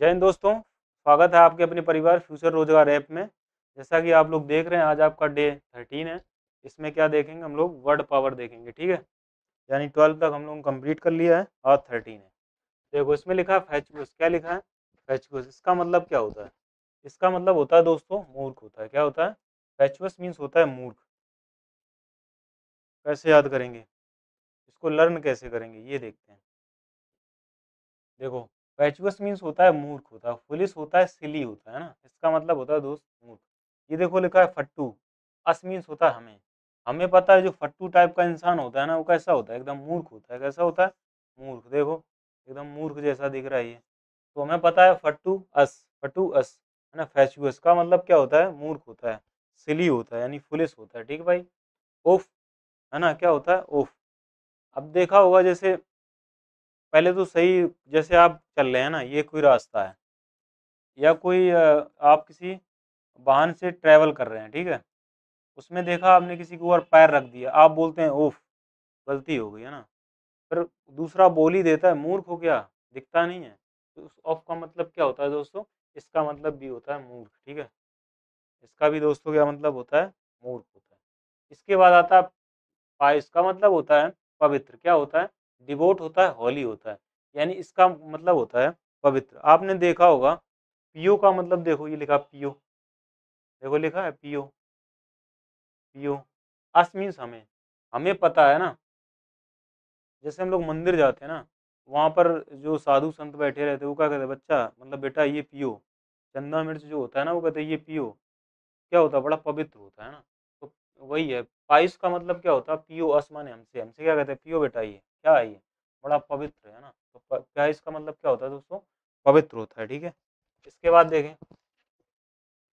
जय हिंद दोस्तों। स्वागत है आपके अपने परिवार फ्यूचर रोजगार ऐप में। जैसा कि आप लोग देख रहे हैं, आज आपका डे 13 है। इसमें क्या देखेंगे, हम लोग वर्ड पावर देखेंगे, ठीक है। यानी 12 तक हम लोग कंप्लीट कर लिया है और 13 है। देखो इसमें लिखा है फैचुअस। क्या लिखा है? फैचुअस। इसका मतलब क्या होता है? इसका मतलब होता है दोस्तों मूर्ख होता है। क्या होता है? फैचुअस मीन्स होता है मूर्ख। कैसे याद करेंगे इसको, लर्न कैसे करेंगे, ये देखते हैं। देखो, फैचुअस मीन्स होता है मूर्ख होता है, फुलिश होता है, सिली होता है ना। इसका मतलब होता है दोस्त मूर्ख। ये देखो लिखा है फट्टू। अस मीन्स होता है हमें। हमें पता है जो फट्टू टाइप का इंसान होता है ना, वो कैसा होता है? एकदम मूर्ख होता है। कैसा होता है? मूर्ख। देखो एकदम मूर्ख जैसा दिख रहा है ये। तो हमें पता है फट्टू अस, फट्टू अस है ना। फैचुअस का मतलब क्या होता है? मूर्ख होता है, सिली होता है, यानी फुलिश होता है। ठीक है भाई। ओफ है ना, क्या होता है? ओफ। अब देखा होगा जैसे पहले तो सही, जैसे आप चल रहे हैं ना, ये कोई रास्ता है या कोई आप किसी वाहन से ट्रैवल कर रहे हैं, ठीक है। उसमें देखा आपने किसी के ऊपर पैर रख दिया, आप बोलते हैं ओफ, गलती हो गई है ना। फिर दूसरा बोल ही देता है मूर्ख हो गया, दिखता नहीं है। तो उस ऑफ का मतलब क्या होता है दोस्तों? इसका मतलब भी होता है मूर्ख, ठीक है। इसका भी दोस्तों क्या मतलब होता है? मूर्ख होता है। इसके बाद आता है पायस का मतलब होता है पवित्र। क्या होता है? डिवोट होता है, होली होता है। यानी इसका मतलब होता है पवित्र। आपने देखा होगा पियो का मतलब, देखो ये लिखा पियो। देखो लिखा है पियो। पियो। अस मीन्स हमें। हमें पता है ना, जैसे हम लोग मंदिर जाते हैं ना, वहाँ पर जो साधु संत बैठे रहते हैं, वो क्या कहते हैं, बच्चा मतलब बेटा ये पियो। चंदा मिर्च जो होता है ना, वो कहते हैं ये पियो। क्या होता है? बड़ा पवित्र होता है ना। तो वही है, पाइस का मतलब क्या होता है? पियो। अस माने हमसे, हमसे क्या कहते हैं? पियो बेटा, ये क्या है? ये बड़ा पवित्र है ना। तो पाइस का मतलब क्या होता है दोस्तों? पवित्र होता है, ठीक है। इसके बाद देखें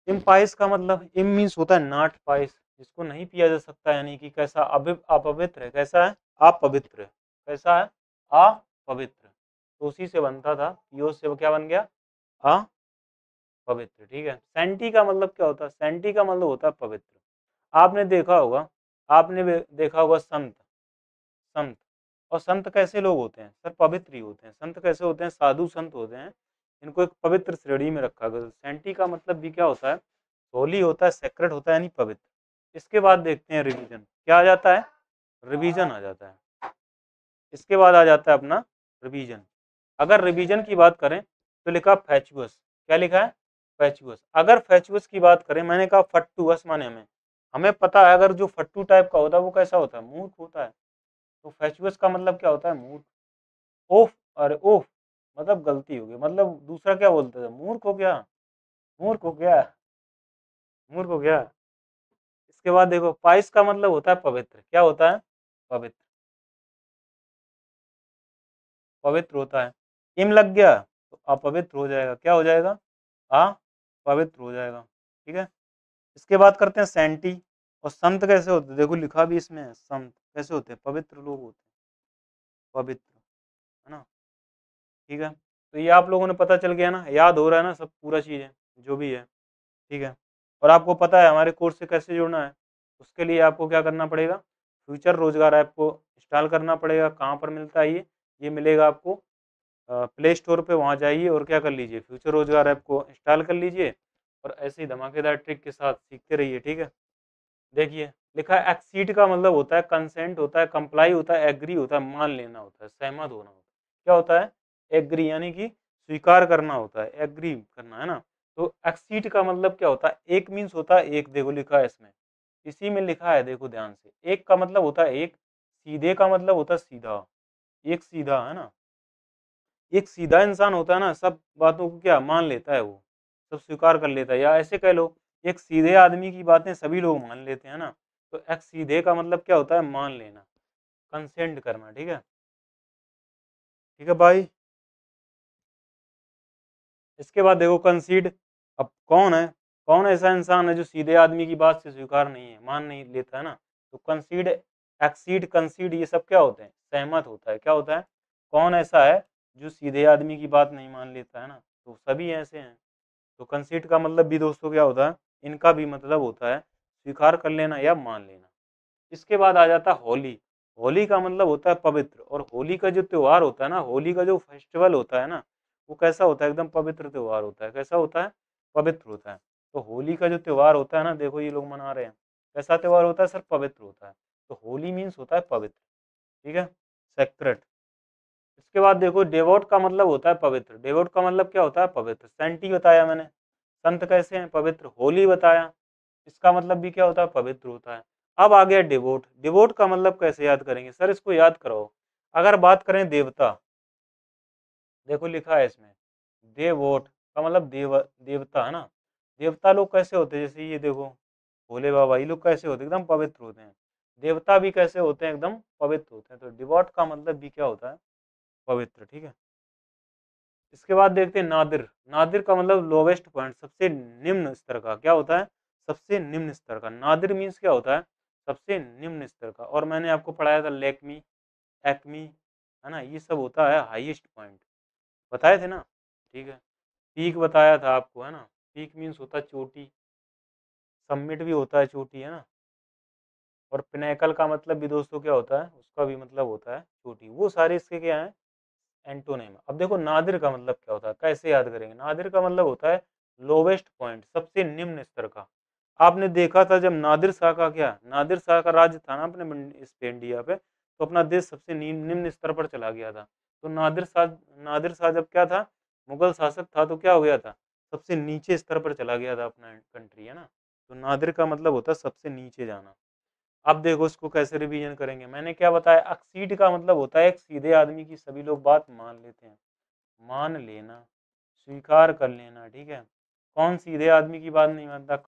इम्पाइस का मतलब, इम मीन्स होता है नॉट पाइस, जिसको नहीं पिया जा सकता, यानी कि कैसा? अपवित्र है। कैसा है? अपवित्र। कैसा है? अपवित्र। तो उसी से बनता था, पियो से वो क्या बन गया? अपवित्र, ठीक है। सेंटी का मतलब क्या होता है? सेंटी का मतलब होता है पवित्र। आपने देखा होगा, आपने भी देखा होगा संत। संत और संत कैसे लोग होते हैं सर? पवित्र ही होते हैं। संत कैसे होते हैं? साधु संत होते हैं। इनको एक पवित्र श्रेणी में रखा गया। सेंटी का मतलब भी क्या होता है? होली होता है, सेक्रेट होता है, यानी पवित्र। इसके बाद देखते हैं रिवीजन। क्या आ जाता है? रिवीजन आ जाता है। इसके बाद आ जाता है अपना रिवीजन। अगर रिवीजन की बात करें तो लिखा फैचुअस। क्या लिखा है? फैचुअस। अगर फैचुअस की बात करें, मैंने कहा फट्टूअस माने हमें। हमें पता है अगर जो फट्टू टाइप का होता है वो कैसा होता है? मूर्ख होता है। तो फैचुअस का मतलब क्या होता है? मूर्ख। ओफ, अरे ओफ मतलब गलती हो गई, मतलब दूसरा क्या बोलते थे? मूर्ख हो गया। मूर्ख हो गया। मूर्ख हो गया। इसके बाद देखो पाइस का मतलब होता है पवित्र। क्या होता है? पवित्र। पवित्र होता है। इम लग गया तो अपवित्र हो जाएगा। क्या हो जाएगा? पवित्र हो जाएगा, ठीक है। इसके बाद करते हैं सेंटी। और संत कैसे होते हैं? देखो लिखा भी इसमें है, संत कैसे होते हैं? पवित्र लोग होते हैं, पवित्र, है ना। ठीक है। तो ये आप लोगों ने पता चल गया ना, याद हो रहा है ना सब पूरा चीज़ है जो भी है, ठीक है। और आपको पता है हमारे कोर्स से कैसे जुड़ना है। उसके लिए आपको क्या करना पड़ेगा? फ्यूचर रोजगार ऐप को इंस्टॉल करना पड़ेगा। कहाँ पर मिलता है ये मिलेगा आपको प्ले स्टोर पे। वहाँ जाइए और क्या कर लीजिए, फ्यूचर रोजगार ऐप को इंस्टॉल कर लीजिए। और ऐसे ही धमाकेदार ट्रिक के साथ सीखते रहिए, ठीक है। देखिए लिखा है एक्सीड का मतलब होता है कंसेंट होता है, कंप्लाई होता है, एग्री होता है, मान लेना होता है, सहमत होना होता है। क्या होता है? एग्री, यानी कि स्वीकार करना होता है, एग्री करना, है ना। तो एक्सीड का मतलब क्या होता है? एक मीन्स होता है एक। देखो लिखा है इसमें, इसी में लिखा है, देखो ध्यान से। एक का मतलब होता है एक, सीधे का मतलब होता है सीधा। एक सीधा, है ना। एक सीधा इंसान होता है ना, सब बातों को क्या मान लेता है, वो सब स्वीकार कर लेता है। या ऐसे कह लो, एक सीधे आदमी की बातें सभी लोग मान लेते हैं ना। तो एक सीधे का मतलब क्या होता है? मान लेना, कंसेंट करना, ठीक है। ठीक है भाई। इसके बाद देखो कंसीड। अब कौन है, कौन ऐसा इंसान है जो सीधे आदमी की बात से स्वीकार नहीं है, मान नहीं लेता है ना। तो कंसीड, एक्सीड, कंसीड, ये सब क्या होते हैं? सहमत होता है। क्या होता है? कौन ऐसा है जो सीधे आदमी की बात नहीं मान लेता है ना? तो सभी ऐसे हैं। तो कंसीड का मतलब भी दोस्तों क्या होता है? इनका भी मतलब होता है स्वीकार कर लेना या मान लेना। इसके बाद आ जाता है होली। होली का मतलब होता है पवित्र। और होली का जो त्योहार होता है ना, होली का जो फेस्टिवल होता है ना, वो कैसा होता है, एकदम पवित्र त्योहार होता है। कैसा होता है, पवित्र होता है। तो होली का जो त्योहार होता है ना, देखो ये लोग मना रहे हैं, कैसा त्योहार होता है सर, पवित्र होता है। तो होली मीन्स होता है पवित्र, ठीक है, सेक्रेट। इसके बाद देखो डेवोट का मतलब होता है पवित्र। डेवोट का मतलब क्या होता है, पवित्र। सेंटी बताया मैंने, संत कैसे हैं, पवित्र। होली बताया, इसका मतलब भी क्या होता है, पवित्र होता है। अब आ गया डिवोट। डिवोट का मतलब कैसे याद करेंगे सर, इसको याद करो। अगर बात करें देवता, देखो लिखा है इसमें देवोट का मतलब देवता है ना। देवता लोग कैसे होते हैं, जैसे ये देखो भोले बाबा, ये लोग कैसे होते हैं, एकदम पवित्र होते हैं। देवता भी कैसे होते हैं, एकदम पवित्र होते हैं। तो डिवोट का मतलब भी क्या होता है, पवित्र, ठीक है। इसके बाद देखते हैं नादिर। नादिर का मतलब लोवेस्ट पॉइंट, सबसे निम्न स्तर का। क्या होता है, सबसे निम्न स्तर का। नादिर मीन्स क्या होता है, सबसे निम्न स्तर का। और मैंने आपको पढ़ाया था लेकमी, एक्मी, है ना, ये सब होता है हाईएस्ट पॉइंट, बताए थे ना, ठीक है। पीक बताया था आपको, है ना, पीक मीन्स होता है चोटी, सबमिट भी होता है चोटी, है ना। और पिनेकल का मतलब भी दोस्तों क्या होता है, उसका भी मतलब होता है चोटी। वो सारे इसके क्या है, एंटोनिम। अब देखो नादिर का मतलब क्या होता है, कैसे याद करेंगे। नादिर का मतलब होता है लोवेस्ट पॉइंट, सबसे निम्न स्तर का। आपने देखा था जब नादिर शाह का, क्या नादिर शाह का राज्य था ना अपने इस पे इंडिया पे, तो अपना देश सबसे निम्न स्तर पर चला गया था। तो नादिर शाह जब क्या था, मुगल शासक था, तो क्या हो गया था, सबसे नीचे स्तर पर चला गया था अपना कंट्री, है ना। तो नादिर का मतलब होता है सबसे नीचे जाना। अब देखो इसको कैसे रिवीजन करेंगे। मैंने क्या बताया, अक्सीड का मतलब होता है एक सीधे आदमी की सभी लोग बात मान लेते हैं, मान लेना, स्वीकार कर लेना, ठीक है। कौन सीधे आदमी की बात नहीं मानता,